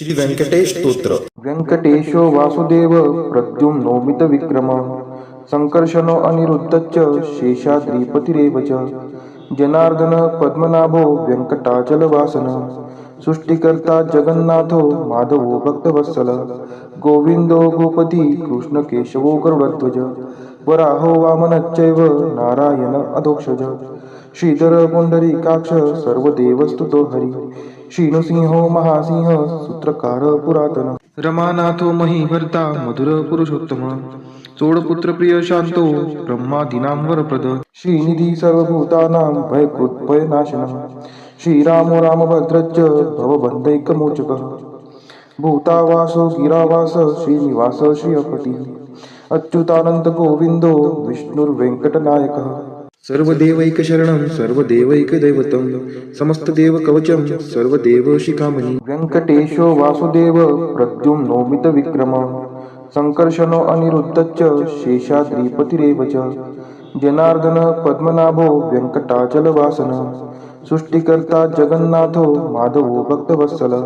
श्री व्यंकटेश स्तोत्र. व्यंकटेशो वासुदेव प्रद्युम्नोमित विक्रम संकर्षणो अनिरुद्धश्च शेषाद्रिपतिरेव च जनार्दन पद्मनाभो व्यंकटाचलवासन सृष्टिकर्ता जगन्नाथो माधवो भक्तवत्सल गोविंदो गोपति कृष्णकेशवो गरुडध्वज वराहो वामनश्चैव नारायण अधोक्षज श्रीधर पुंडरीकाक्ष सर्वदेवस्तुतो हरि श्रीनृसिंहो महासिंह सूत्रकार पुरातन रमानाथो महीभर्ता मधुर पुरुषोत्तम चोडपुत्र प्रिय शांतो ब्रह्मादीनां वरप्रद श्रीनिधी सर्वभूतानां भयकृत् भयनाशनः श्रीरामो रामभद्रश्च भवबन्धैकमोचकः भूतावासो गिरावास श्रीनिवास श्रियपतिः अच्युतानंत गोविंदो विष्णुर्वेंकटनायकः सर्वदेवैकशरणं सर्वदेवैकदैवतं समस्तदेवकवचं सर्वदेवशिखामणि व्यंकटेशो वासुदेव प्रद्युम्नोमित विक्रम संकर्षणो अनिरुद्धश्च शेषाद्रिपतिरेव च जनार्दन पद्मनाभो व्यंकटाचलवासन सृष्टिकर्ता जगन्नाथो माधवो भक्तवत्सल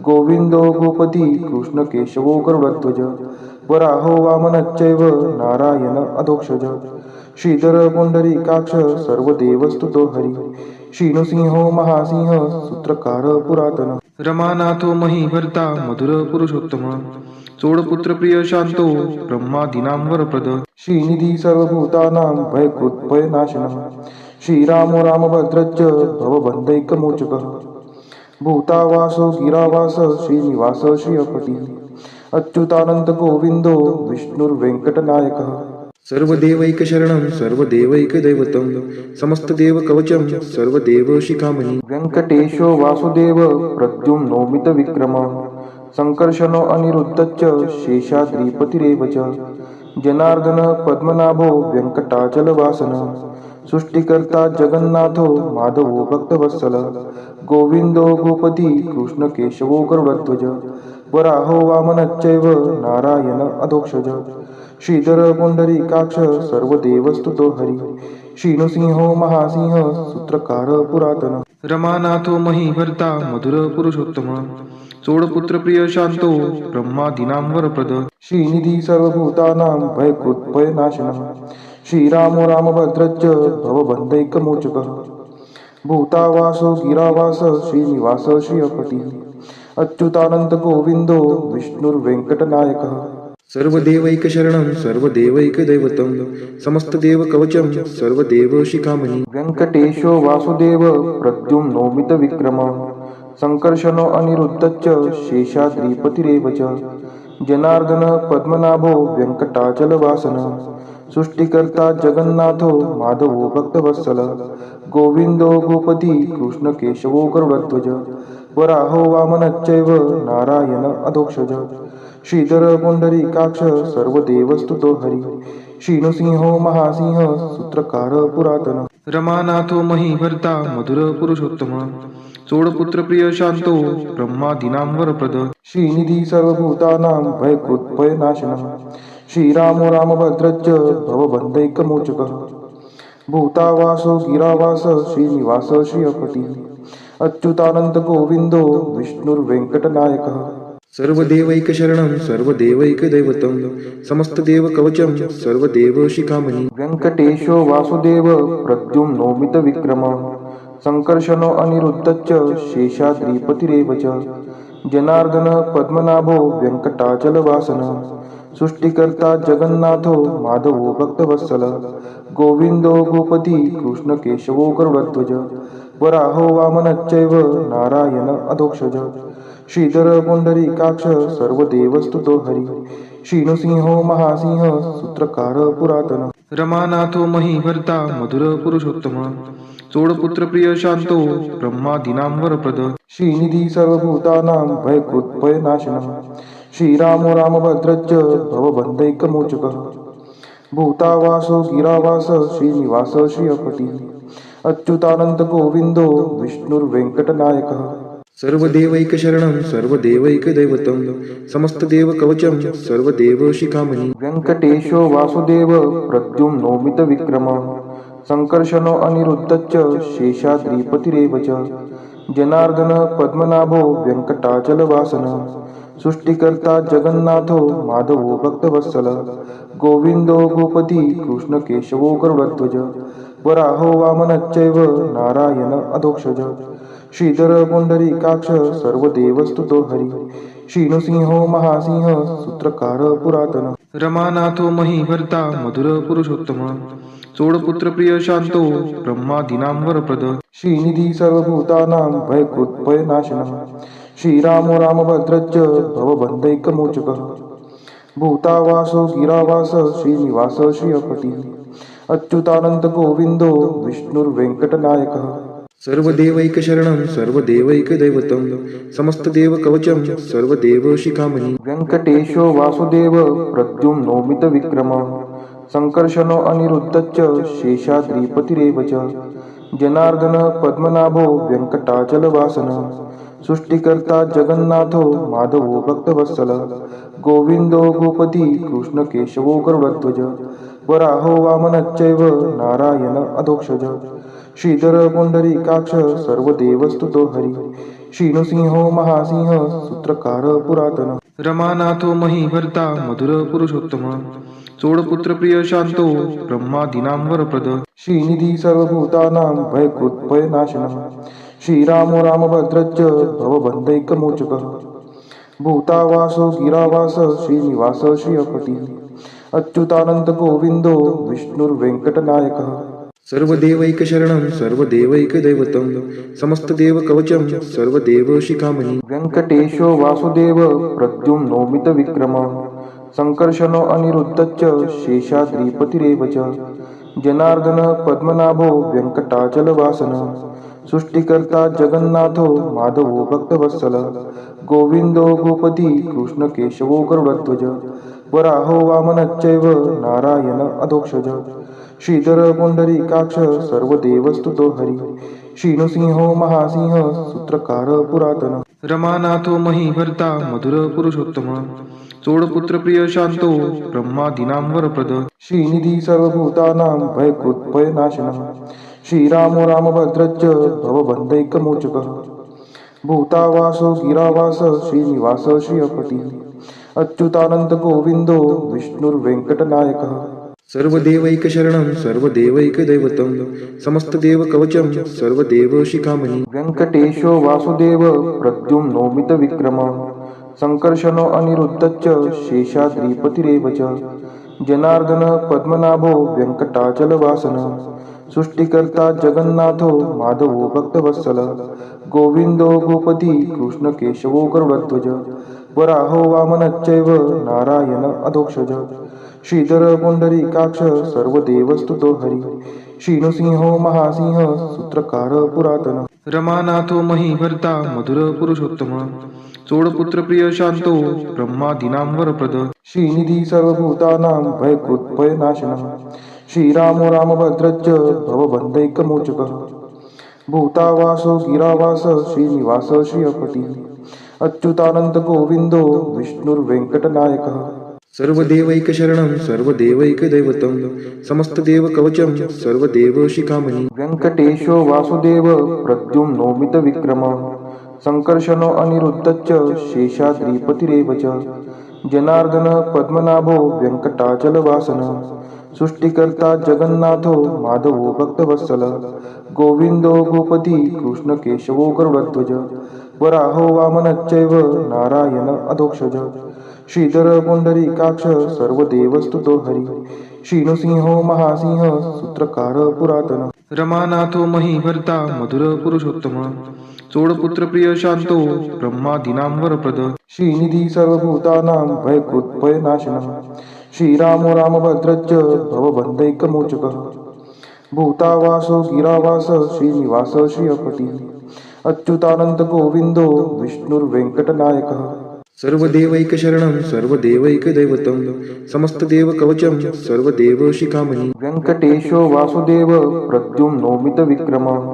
गोविंदो गोपति कृष्णकेशवो गरुडध्वज वराहो वामनश्चैव नारायण अधोक्षज श्रीधर पुंडरीकाक्ष सर्वदेवस्तुतो हरि श्रीनृसिंहो महासिंह सूत्रकार पुरातन रमानाथो महीभर्ता मधुर पुरुषोत्तम चोडपुत्र प्रिय शांतो ब्रह्मादीनां वरप्रद श्रीनिधी सर्वभूतानां भयकृत् भयनाशनः श्रीरामो रामभद्रश्च भवबन्धैकमोचकः भूतावासो गिरावास श्रीनिवास श्रियपतिः अच्युतानंत गोविंदो विष्णुर्वेंकटनायकः सर्वदेवैकशरणं सर्वदेवैकदैवतं समस्तदेवकवचं सर्वदेवशिखामणि व्यंकटेशो वासुदेव प्रद्युम्नोमित विक्रम संकर्षणो अनिरुद्धश्च शेषाद्रिपतिरेव च जनार्दन पद्मनाभो व्यंकटाचलवासन सृष्टिकर्ता जगन्नाथो माधवो भक्तवत्सल गोविंदो गोपति कृष्णकेशवो गरुडध्वज वराहो वामनश्चैव नारायण अधोक्षज श्रीधर पुंडरीकाक्ष सर्वदेवस्तुतो हरि श्रीनृसिंहो महासिंह सूत्रकार पुरातन रमानाथो महीभर्ता मधुर पुरुषोत्तम चोडपुत्र प्रिय शांतो ब्रह्मादीनां वरप्रद श्रीनिधी सर्वभूतानां भयकृत् भयनाशनः श्रीरामो रामभद्रश्च भवबन्धैकमोचकः भूतावासो गिरावास श्रीनिवास श्रियपतिः अच्युतानंत गोविंदो विष्णुर्वेंकटनायकः सर्वदेवैकशरणं सर्वदेवैकदैवतं समस्तदेवकवचं सर्वदेवशिखामणि व्यंकटेशो वासुदेव प्रद्युम्नोमित विक्रम संकर्षणो अनिरुद्धश्च शेषाद्रिपतिरेव च जनार्दन पद्मनाभो व्यंकटाचलवासन सृष्टिकर्ता जगन्नाथो माधवो भक्तवत्सल गोविंदो गोपति कृष्णकेशवो गरुडध्वज वराहो वामनश्चैव नारायण अधोक्षज श्रीधर पुंडरीकाक्ष सर्वदेवस्तुतो हरि श्रीनृसिंहो महासिंह सूत्रकार पुरातन रमानाथो महीभर्ता मधुर पुरुषोत्तम चोडपुत्र प्रिय शांतो ब्रह्मादीनां वरप्रद श्रीनिधी सर्वभूतानां भयकृत् भयनाशनः श्रीरामो रामभद्रश्च भवबन्धैकमोचकः भूतावासो गिरावास श्रीनिवास श्रियपतिः अच्युतानंत गोविंदो विष्णुर्वेंकटनायकः सर्वदेवैकशरणं सर्वदेवैकदैवतं समस्तदेवकवचं सर्वदेवशिखामणि व्यंकटेशो वासुदेव प्रद्युम्नोमित विक्रम संकर्षणो अनिरुद्धश्च शेषाद्रिपतिरेव च जनार्दन पद्मनाभो व्यंकटाचलवासन सृष्टिकर्ता जगन्नाथो माधवो भक्तवत्सल गोविंदो गोपति कृष्णकेशवो गरुडध्वज वराहो वामनश्चैव नारायण अधोक्षज श्रीधर पुंडरीकाक्ष सर्वदेवस्तुतो हरि श्रीनृसिंहो महासिंह सूत्रकार पुरातन रमानाथो महीभर्ता मधुर पुरुषोत्तम चोडपुत्र प्रिय शांतो ब्रह्मादीनां वरप्रद श्रीनिधी सर्वभूतानां भयकृत् भयनाशनः श्रीरामो रामभद्रश्च भवबन्धैकमोचकः भूतावासो गिरावास श्रीनिवास श्रियपतिः अच्युतानंत गोविंदो विष्णुर्वेंकटनायकः सर्वदेवैकशरणं सर्वदेवैकदैवतं समस्तदेवकवचं सर्वदेवशिखामणि व्यंकटेशो वासुदेव प्रद्युम्नोमित विक्रम संकर्षणो अनिरुद्धश्च शेषाद्रिपतिरेव च जनार्दन पद्मनाभो व्यंकटाचलवासन सृष्टिकर्ता जगन्नाथो माधवो भक्तवत्सल गोविंदो गोपती कृष्ण केशवो गरुडध्वज वराहो वामनश्चैव नारायण अधोक्षज श्रीधर पुंडरीकाक्ष सर्वदेवस्तुतो हरी श्रीनृसिंहो महासिंह सूत्रकार पुरातन रमानाथो महीभर्ता मधुर पुरुषोत्तम चोडपुत्र प्रिय शांतो ब्रह्मादीनां वरप्रद श्रीनिधी सर्वभूतानां भयकृत् भयनाशनः श्रीरामो रामभद्रश्च भवबन्धैकमोचकः भूतावासो गिरावास श्रीनिवास श्रियपति अच्युतानंत गोविंदो विष्णुर्वेंकटनायकः सर्वदेवैकशरणं सर्वदेवैकदैवतं समस्तदेवकवचं सर्वदेवशिखामणि वेंकटेशो वासुदेव प्रद्युम्नोमितविक्रमः संकर्षणो अनिरुद्धश्च शेषाद्रिपतिरेव च जनार्दन पद्मनाभो व्यंकटाचलवासनः सृष्टिकर्ता जगन्नाथो माधवो भक्तवत्सल गोविंदो गोपती कृष्ण केशवो गरुडध्वज वराहो वामनश्चैव नारायण अधोक्षज श्रीधर पुंडरीकाक्ष सर्वदेवस्तुतो हरी श्रीनृसिंहो महासिंह सूत्रकार पुरातन रमानाथो महीभर्ता मधुर पुरुषोत्तम चोडपुत्र प्रिय शांतो ब्रह्मादीनां वरप्रद श्रीनिधी सर्वभूतानां भयकृत् भयनाशनः श्रीरामो रामभद्रश्च भवबन्धैकमोचकः भूतावासो गिरावास श्रीनिवास श्रियपति अच्युतानंत गोविंदो विष्णुर्वेंकटनायकः सर्वदेवैकशरणं सर्वदेवैकदैवतं समस्तदेवकवचं सर्वदेवशिखामणि वेंकटेशो वासुदेव प्रद्युम्नोमितविक्रमः संकर्षणो अनिरुद्धश्च शेषाद्रिपतिरेव च जनार्दन पद्मनाभो व्यंकटाचलवासनः सृष्टिकर्ता जगन्नाथो माधवो भक्तवत्सल गोविंदो गोपती कृष्ण केशवो गरुडध्वज वराहो वामनश्चैव नारायण अधोक्षज श्रीधर पुंडरीकाक्ष सर्वदेवस्तुतो हरी श्रीनृसिंहो महासिंह सूत्रकार पुरातन रमानाथो महीभर्ता मधुर पुरुषोत्तम चोडपुत्र प्रिय शांतो ब्रह्मादीनां वरप्रद श्रीनिधी सर्वभूतानां भयकृत् भयनाशनः श्रीरामो रामभद्रश्च भवबन्धैकमोचकः भूतावासो गिरावास श्रीनिवास श्रियपति अच्युतानंत गोविंदो विष्णुर्वेंकटनायकः सर्वदेवैकशरणं सर्वदेवैकदैवतं समस्तदेवकवचं सर्वदेवशिखामणि वेंकटेशो वासुदेव प्रद्युम्नोमितविक्रमः संकर्षणो अनिरुद्धश्च शेषाद्रिपतिरेव च जनार्दन पद्मनाभो व्यंकटाचलवासनः सृष्टिकर्ता जगन्नाथो माधवो भक्तवत्सल गोविंदो गोपती कृष्ण केशवो गरुडध्वज वराहो वामनश्चैव नारायण अधोक्षज श्रीधर पुंडरीकाक्ष सर्वदेवस्तुतो हरी श्रीनृसिंहो महासिंह सूत्रकार पुरातन रमानाथो महीभर्ता मधुर पुरुषोत्तम चोडपुत्र प्रिय शांतो ब्रह्मादीनां वरप्रद श्रीनिधी सर्वभूतानां भयकृत् भयनाशनः श्रीरामो रामभद्रश्च भवबन्धैकमोचकः भूतावासो गिरावास श्रीनिवास श्रियपति अच्युतानंत गोविंदो विष्णुर्वेंकटनायकः सर्वदेवैकशरणं सर्वदेवैकदैवतं समस्तदेवकवचं सर्वदेवशिखामणि वेंकटेशो वासुदेव प्रद्युम्नोमितविक्रमः संकर्षणो अनिरुद्धश्च शेषाद्रिपतिरेव च जनार्दन पद्मनाभो व्यंकटाचलवासनः सृष्टिकर्ता जगन्नाथो माधवो भक्तवत्सल गोविंदो गोपती कृष्ण केशवो गरुडध्वज वराहो वामनश्चैव नारायण अधोक्षज श्रीधर पुंडरीकाक्ष सर्वदेवस्तुतो हरी श्रीनृसिंहो महासिंह सूत्रकार पुरातन रमानाथो महीभर्ता मधुर पुरुषोत्तम चोडपुत्र प्रिय शांतो ब्रह्मादीनां वरप्रद श्रीनिधी सर्वभूतानां भयकृत् भयनाशनः श्रीरामो रामभद्रश्च भवबन्धैकमोचकः भूतावासो गिरावास श्रीनिवास श्रियपति अच्युतानंत गोविंदो विष्णुर्वेंकटनायकः सर्वदेवैकशरणं सर्वदेवैकदैवतं समस्तदेवकवचं सर्वदेवशिखामणि वेंकटेशो वासुदेव प्रद्युम्नोमितविक्रमः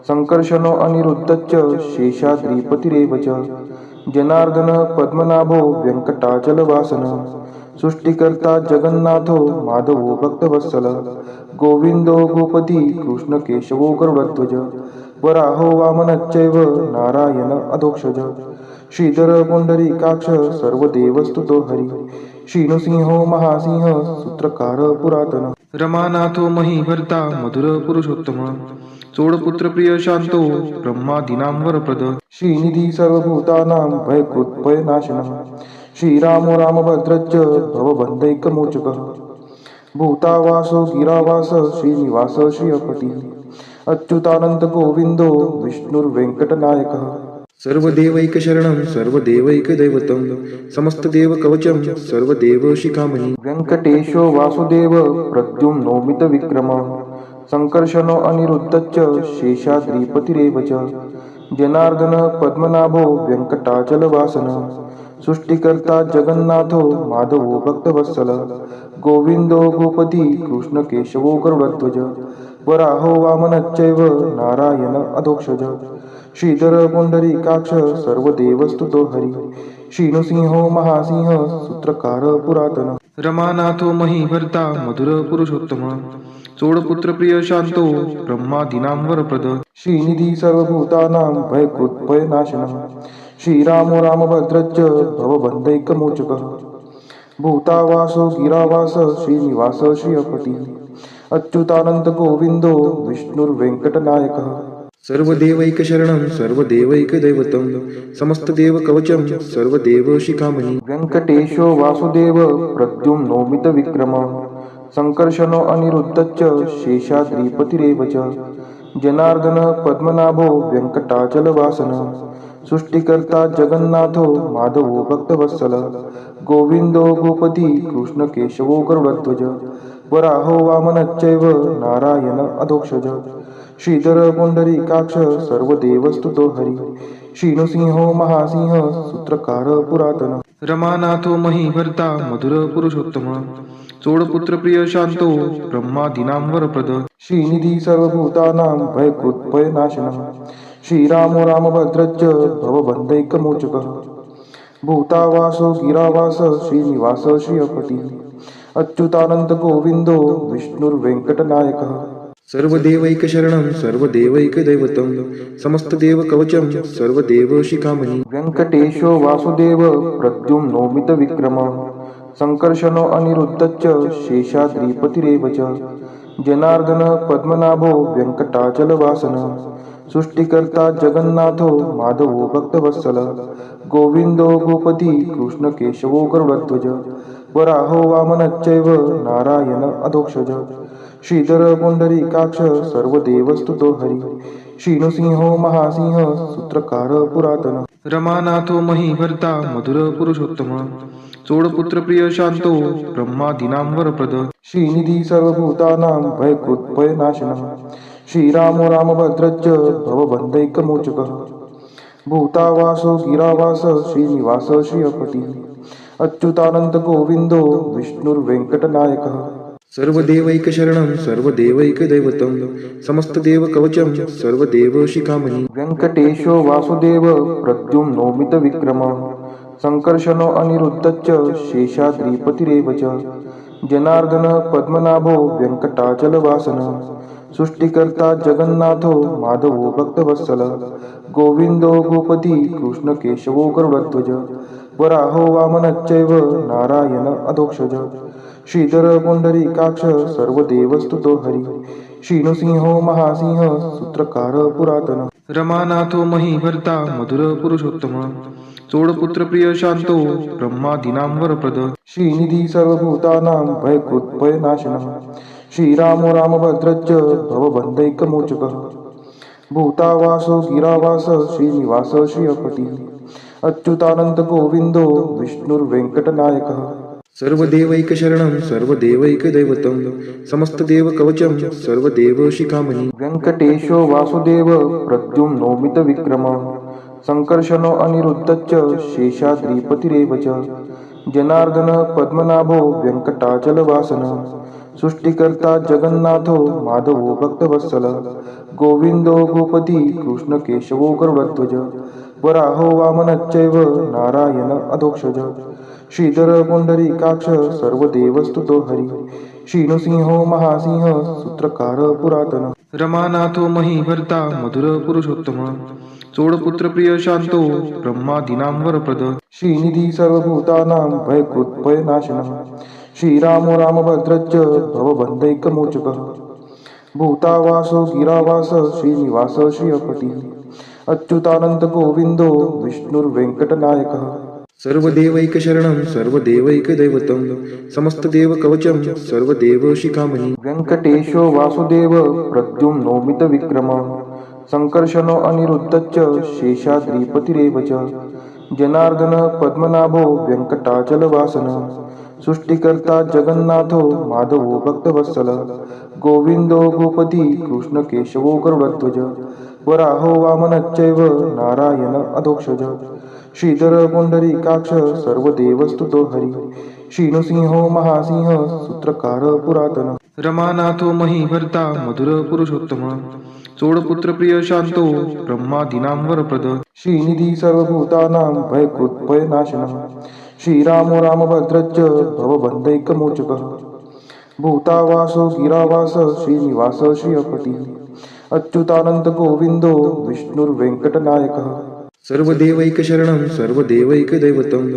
संकर्षणो अनिरुद्धश्च शेषाद्रिपतिरेव च जनार्दन पद्मनाभो व्यंकटाचलवासनः सृष्टिकर्ता जगन्नाथो माधवो भक्तवत्सल गोविंदो गोपती कृष्ण केशवो गरुडध्वज वराहो वामनश्चैव नारायण अधोक्षज श्रीधर पुंडरीकाक्ष सर्वदेवस्तुतो हरी श्रीनृसिंहो महासिंह सूत्रकार पुरातन रमानाथो महीभर्ता मधुर पुरुषोत्तम चोडपुत्र प्रिय शांतो ब्रह्मादीनां वरप्रद श्रीनिधी सर्वभूतानां भयकृत्भयनाशनः श्रीरामो रामभद्रश्च भवबन्धैकमोचकः भूतावासो गिरावास श्रीनिवास श्रियपति अच्युतानंत गोविंदो विष्णुर्वेंकटनायकः सर्वदेवैकशरणं सर्वदेवैकदैवतं समस्तदेवकवचं सर्वदेवशिखामणि वेङ्कटेशो वासुदेव प्रद्युम्नोमितविक्रमः संकर्षणो अनिरुद्धश्च शेषाद्रिपतिरेव च जनार्दन पद्मनाभो वेङ्कटाचलवासनः सृष्टिकर्ता जगन्नाथो माधवो भक्तवत्सल गोविंदो गोपती कृष्णकेशवो गरुडध्वज वराहो वामनश्चैव नारायण अधोक्षज श्रीधर पुंडरीकाक्ष सर्वदेवस्तुतो हरी श्रीनृसिंहो महासिंह सूत्रकार पुरातन रमानाथो महीभर्ता मधुर पुरुषोत्तम चोडपुत्र प्रिय शांतो ब्रह्मादीनां वरप्रद श्रीनिधी सर्वभूतानां भयकृत्भयनाशनः श्रीरामो रामभद्रश्च भवबन्धैकमोचकः भूतावासो गिरावास श्रीनिवास श्रियपति अच्युतानंत गोविंदो विष्णुर्वेंकटनायकः सर्वदेवैकशरणं सर्वदेवैकदैवतं समस्तदेवकवचं सर्वदेवशिखामणि वेङ्कटेशो वासुदेव प्रद्युम्नोमितविक्रमः संकर्षणो अनिरुद्धश्च शेषाद्रिपतिरेव च जनार्दन पद्मनाभो वेङ्कटाचलवासनः सृष्टिकर्ता जगन्नाथो माधवो भक्तवत्सल गोविंदो गोपती कृष्णकेशवो गरुडध्वज वराहो वामनश्चैव नारायण अधोक्षज श्रीधर पुंडरीकाक्ष सर्वदेवस्तुतो हरी श्रीनृसिंहो महासिंह सूत्रकार पुरातन रमानाथो महीभर्ता मधुर पुरुषोत्तम चोडपुत्र प्रिय शांतो ब्रह्मादीनां वरप्रद श्रीनिधी सर्वभूतानां भयकृत्भयनाशनः श्रीरामो रामभद्रश्च भवबन्धैकमोचकः भूतावासो गिरावास श्रीनिवास श्रियपति अच्युतानंत गोविंदो विष्णुर्वेंकटनायकः सर्वदेवैकशरणं सर्वदेवैकदैवतं समस्तदेवकवचं सर्वदेवशिखामणि वेङ्कटेशो वासुदेव प्रद्युम्नोमितविक्रमः संकर्षणो अनिरुद्धश्च शेषाद्रिपतिरेव च जनार्दन पद्मनाभो वेङ्कटाचलवासनः सृष्टिकर्ता जगन्नाथो माधवो भक्तवत्सल गोविंदो गोपती कृष्णकेशवो गरुडध्वज वराहो वामनश्चैव नारायण अधोक्षज श्रीधर पुंडरीकाक्ष सर्वदेवस्तुतो हरी श्रीनृसिंहो महासिंह सूत्रकार पुरातन रमानाथो महीभर्ता मधुर पुरुषोत्तम चोडपुत्र प्रिय शांतो ब्रह्मादीनां वरप्रद श्रीनिधी सर्वभूतानां भयकृत्भयनाशनः श्रीरामो रामभद्रश्च भवबन्धैकमोचकः भूतावासो गिरावास श्रीनिवास श्रियपति अच्युतानंत गोविंदो विष्णुर्वेंकटनायकः सर्वदेवैकशरणं सर्वदेवैकदैवतं समस्तदेवकवचं सर्वदेवशिखामणि वेङ्कटेशो वासुदेव प्रद्युम्नोमितविक्रमः संकर्षणो अनिरुद्धश्च शेषाद्रिपतिरेव च जनार्दन पद्मनाभो वेङ्कटाचलवासनः सृष्टिकर्ता जगन्नाथो माधवो भक्तवत्सल गोविंदो गोपती कृष्णकेशवो गरुडध्वज वराहो वामनश्चैव नारायण अधोक्षज श्रीधर पुंडरीकाक्ष सर्वदेवस्तुतो हरी श्रीनृसिंहो महासिंह सूत्रकार पुरातन रमानाथो महीभर्ता मधुर पुरुषोत्तम चोडपुत्र प्रिय शांतो ब्रह्मादीनां वरप्रद श्रीनिधी सर्वभूतानां भयकृत्भयनाशनः श्रीरामो रामभद्रश्च भवबन्धैकमोचकः भूतावासो गिरावास श्रीनिवास श्रियपति अच्युतानंत गोविंदो विष्णुर्वेंकटनायकः सर्वदेवैकशरणं सर्वदेवैकदैवतं समस्तदेवकवचं सर्वदेवशिखामणि वेङ्कटेशो वासुदेव प्रद्युम्नोमितविक्रमः संकर्षणो अनिरुद्धश्च शेषाद्रिपतिरेव च जनार्दन पद्मनाभो वेङ्कटाचलवासनः सृष्टिकर्ता जगन्नाथो माधवो भक्तवत्सल गोविंदो गोपती कृष्णकेशवो गरुडध्वज वराहो वामनश्चैव नारायण अधोक्षज श्रीधर पुंडरीकाक्ष सर्वदेवस्तुतो हरी श्रीनृसिंहो महासिंह सूत्रकार पुरातन रमानाथो महीभर्ता मधुर पुरुषोत्तम चोडपुत्र प्रिय शांतो ब्रह्मादीनां वरप्रद श्रीनिधी सर्वभूतानां भयकृत्भयनाशनः श्रीरामो रामभद्रश्च भवबन्धैकमोचकः भूतावासो गिरावास श्रीनिवास श्रियपती अच्युतानंत गोविंदो विष्णुर्वेंकटनायकः सर्वदेवैकशरणं सर्वदेवैकदैवतं समस्तदेवकवचं सर्वदेवशिखामणि व्यङ्कटेशो वासुदेव प्रद्युम्नोमितविक्रमः सङ्कर्षणो अनिरुद्धश्च शेषाद्रिपतिरेव च जनार्दन पद्मनाभो व्यङ्कटाचलवासनः सृष्टिकर्ता जगन्नाथो माधवो भक्तवत्सलः गोविन्दो गोपती कृष्णकेशवो गरुडध्वज वराहो वामनश्चैव नारायण अधोक्षज श्रीधर पुंडरीकाक्ष सर्वदेवस्तुतो हरि श्रीनृसिंहो महासिंह सूत्रकार पुरातन रमानाथो महीभर्ता मधुर पुरुषोत्तम चोडपुत्र प्रिय शांतो ब्रह्मादीनां वरप्रद श्रीनिधी सर्वभूतानां भयकृत्भयनाशनः श्रीरामो रामभद्रश्च भवबन्धैकमोचकः भूतावासो गिरावास श्रीनिवास श्रियपती अच्युतानंत गोविंदो विष्णुर्वेंकटनायकः सर्वदेवैकशरणं सर्वदेवैकदैवतं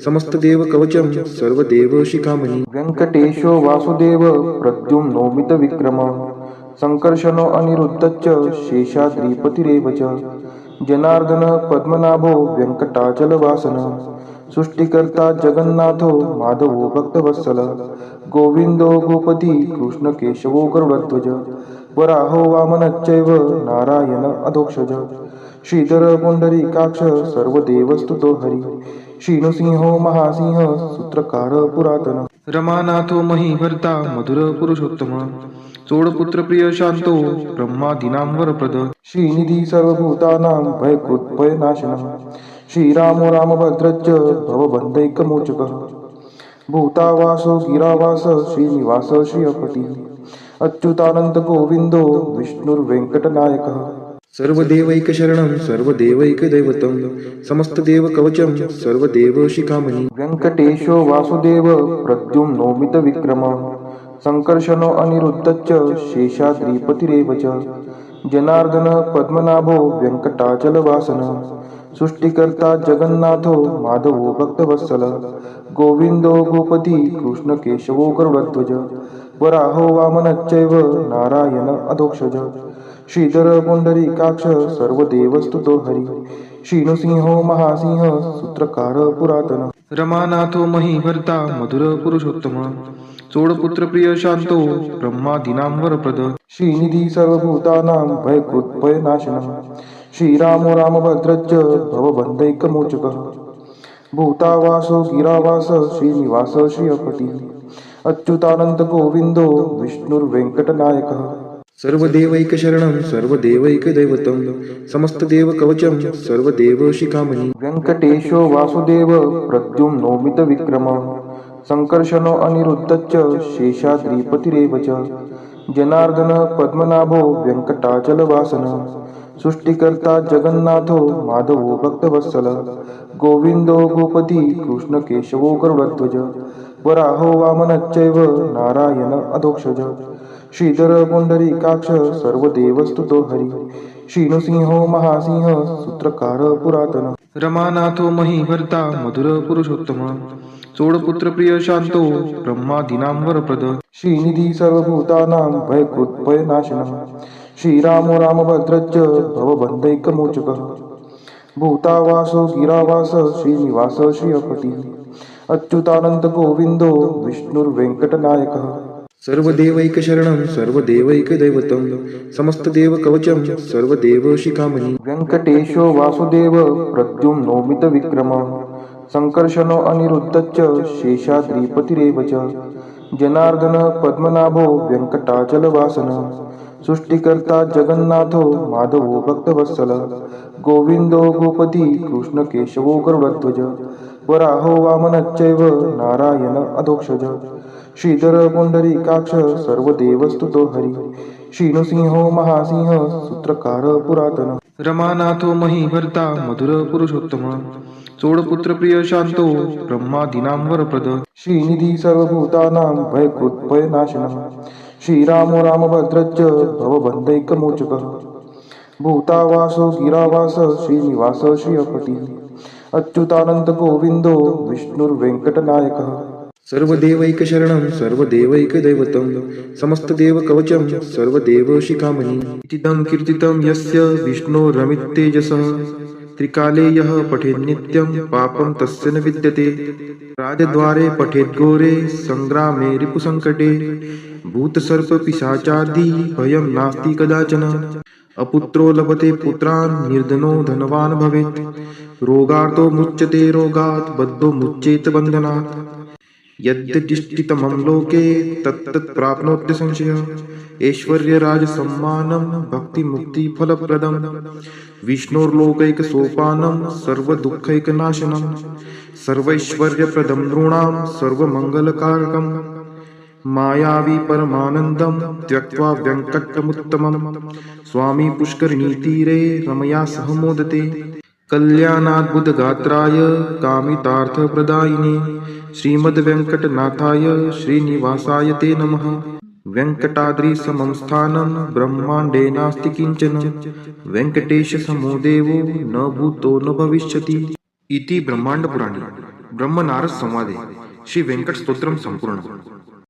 समस्तदेवकवचं सर्वदेवशिखामणि व्यङ्कटेशो वासुदेव प्रद्युम्नोमितविक्रमः सङ्कर्षणो अनिरुद्धश्च शेषाद्रिपतिरेव च जनार्दन पद्मनाभो व्यङ्कटाचलवासनः सृष्टिकर्ता जगन्नाथो माधवो भक्तवत्सलः गोविन्दो गोपती कृष्णकेशवो गरुडध्वज वराहो वामनश्चैव नारायण अधोक्षज श्रीधर पुंडरीकाक्ष सर्वदेवस्तुतो हरि श्रीनृसिंहो महासिंह सूत्रकार पुरातन रमानाथो महीभर्ता मधुर पुरुषोत्तम चोडपुत्र प्रिय शांतो ब्रह्मादीनां वरप्रद श्रीनिधी सर्वभूतानां भयकृत्भयनाशनः श्रीरामो रामभद्रश्च भवबन्धैकमोचकः भूतावासो गिरावास श्रीनिवास श्रियपती अच्युतानंत गोविंदो विष्णुर्वेंकटनायकः सर्वदेवैकशरणं सर्वदेवैकदैवतं समस्तदेवकवचं सर्वदेवशिखामणि व्यङ्कटेशो वासुदेव प्रद्युम्नोमितविक्रमः सङ्कर्षणो अनिरुद्धश्च शेषाद्रिपतिरेव च जनार्दन पद्मनाभो व्यङ्कटाचलवासनः सृष्टिकर्ता जगन्नाथो माधवो भक्तवत्सलः गोविन्दो गोपती कृष्णकेशवो गरुडध्वज वराहो वामनश्चैव नारायण अधोक्षज श्रीधर पुंडरीकाक्ष सर्वदेवस्तुतो हरि श्रीनृसिंहो महासिंह सूत्रकार पुरातन रमानाथो महीभर्ता मधुर पुरुषोत्तम चोडपुत्र प्रिय शांतो ब्रह्मादीनां वरप्रद श्रीनिधी सर्वभूतानां भयकृत्भयनाशनः श्रीरामो रामभद्रश्च भवबन्धैकमोचकः भूतावासो गिरावास श्रीनिवास श्रियपती अच्युतानंत गोविंदो विष्णुर्वेंकटनायकः सर्वदेवैकशरणं सर्वदेवैकदैवतं समस्तदेवकवचं सर्वदेवशिखामणि व्यङ्कटेशो वासुदेव प्रद्युम्नोमितविक्रमः सङ्कर्षणो अनिरुद्धश्च शेषाद्रिपतिरेव च जनार्दन पद्मनाभो व्यङ्कटाचलवासनः सृष्टिकर्ता जगन्नाथो माधवो भक्तवत्सलः गोविन्दो गोपती कृष्णकेशवो गरुडध्वज वराहो वामनश्चैव नारायण अधोक्षज श्रीधर पुंडरीकाक्ष सर्वदेवस्तुतो हरि श्रीनृसिंहो महासिंह सूत्रकार पुरातन रमानाथो महीभर्ता मधुर पुरुषोत्तम चोडपुत्र प्रिय शांतो ब्रह्मादीनां वरप्रद श्रीनिधी सर्वभूतानां भयकृत्भयनाशनः श्रीरामो रामभद्रश्च भवबन्धैकमोचकः भूतावासो गिरावास श्रीनिवास श्रियपती अच्युतानंत गोविंदो विष्णुर्वेंकटनायकः सर्वदेवैकशरणं सर्वदेवैकदैवतं समस्तदेवकवचं सर्वदेवशिखामणि व्यङ्कटेशो वासुदेव प्रद्युम्नोमितविक्रमः सङ्कर्षणो अनिरुद्धश्च शेषाद्रिपतिरेव च जनार्दन पद्मनाभो व्यङ्कटाचलवासनः सृष्टिकर्ता जगन्नाथो माधवो भक्तवत्सलः गोविन्दो गोपती कृष्णकेशवो गरुडध्वज वराहो वामनश्चैव नारायण अधोक्षज श्रीधर पुंडरीकाक्ष सर्वदेवस्तुतो हरि श्रीनृसिंहो महासिंह सूत्रकार पुरातन रमानाथो महीभर्ता मधुर पुरुषोत्तम चोडपुत्र प्रिय शांतो ब्रह्मादीनां वरप्रद श्रीनिधी सर्वभूतानां भयकृत्भयनाशनः श्रीरामो रामभद्रश्च भवबन्धैकमोचकः भूतावासो गिरावास श्रीनिवास श्रियपटी अच्युतानंद गोविंदो विष्णुर्वेंकटनायकः सर्वदेवैकशरणं सर्वदेवैकदैवतं समस्तदेवकवचं सर्वदेवशिखामणि इतिदं कीर्तितं यस्य विष्णोरमिततेजसः त्रिकाले यः पठेन्नित्यं पापं तस्य न विद्यते राजद्वारे पठेद्घोरे सङ्ग्रामे रिपुसङ्कटे भूतसर्पपिशाचादि भयं नास्ति कदाचन अपुत्रो लभते पुत्रान् निर्धनो धनवान् भवेत् रोगार्तो मुच्यते रोगात् बद्धो मुच्येत बन्धनात् यद्यदिष्टितमं लोके तत्तत् प्राप्नोत्य संशयः ऐश्वर्यराजसम्मानं भक्तिमुक्तिफलप्रदं विष्णोर्लोकैकसोपानं सर्वदुःखैकनाशनं सर्वैश्वर्यप्रदं नृणां सर्वमङ्गलकारकं मायावी परमानन्दं त्यक्त्वा व्यङ्कटमुत्तमं स्वामी पुष्करिणीतीरे रमया सह मोदते कल्याणाद्भुतगात्राय कामितार्थप्रदायिने श्रीमद्वेङ्कटनाथाय श्रीनिवासाय ते नमः वेङ्कटाद्रिसमं स्थानं ब्रह्माण्डे नास्ति किञ्चन वेङ्कटेशसमो देवो न भूतो न भविष्यति इति ब्रह्माण्डपुराणे ब्रह्मनारद संवादे श्री वेङ्कट स्तोत्रम संपूर्ण।